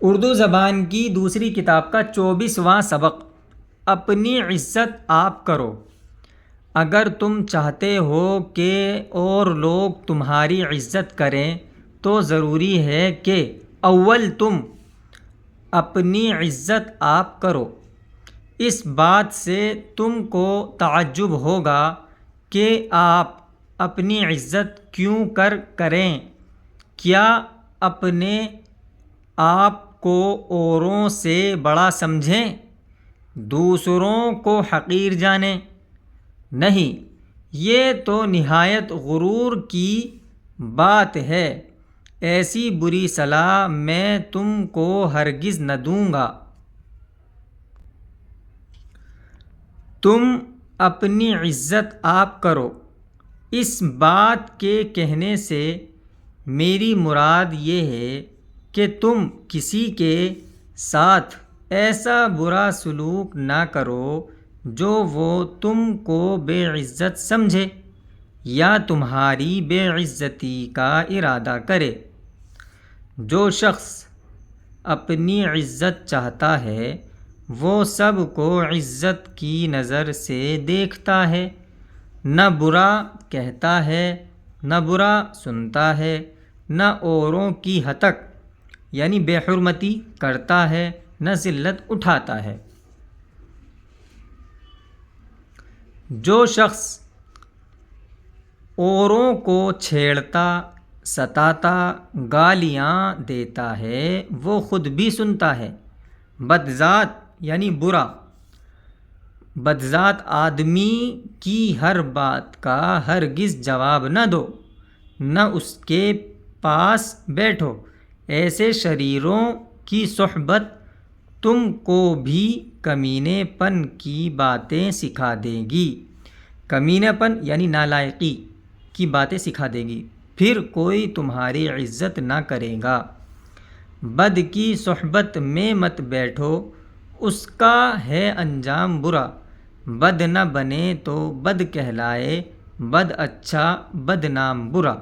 اردو زبان کی دوسری کتاب کا 24واں سبق، اپنی عزت آپ کرو۔ اگر تم چاہتے ہو کہ اور لوگ تمہاری عزت کریں تو ضروری ہے کہ اول تم اپنی عزت آپ کرو۔ اس بات سے تم کو تعجب ہوگا کہ آپ اپنی عزت کیوں کریں؟ کیا اپنے آپ کو اوروں سے بڑا سمجھیں؟ دوسروں کو حقیر جانیں؟ نہیں، یہ تو نہایت غرور کی بات ہے۔ ایسی بری صلاح میں تم کو ہرگز نہ دوں گا۔ تم اپنی عزت آپ کرو، اس بات کے کہنے سے میری مراد یہ ہے کہ تم کسی کے ساتھ ایسا برا سلوک نہ کرو جو وہ تم کو بے عزت سمجھے یا تمہاری بے عزتی کا ارادہ کرے۔ جو شخص اپنی عزت چاہتا ہے وہ سب کو عزت کی نظر سے دیکھتا ہے، نہ برا کہتا ہے، نہ برا سنتا ہے، نہ اوروں کی ہتک یعنی بے حرمتی کرتا ہے، نہ ذلت اٹھاتا ہے۔ جو شخص اوروں کو چھیڑتا، ستاتا، گالیاں دیتا ہے وہ خود بھی سنتا ہے۔ بدذات یعنی برا، بدذات آدمی کی ہر بات کا ہرگز جواب نہ دو، نہ اس کے پاس بیٹھو۔ ایسے شریروں کی صحبت تم کو بھی کمینے پن کی باتیں سکھا دے گی۔ کمینے پن یعنی نالائقی کی باتیں سکھا دے گی، پھر کوئی تمہاری عزت نہ کرے گا۔ بد کی صحبت میں مت بیٹھو، اس کا ہے انجام برا۔ بد نہ بنے تو بد کہلائے، بد اچھا بدنام برا۔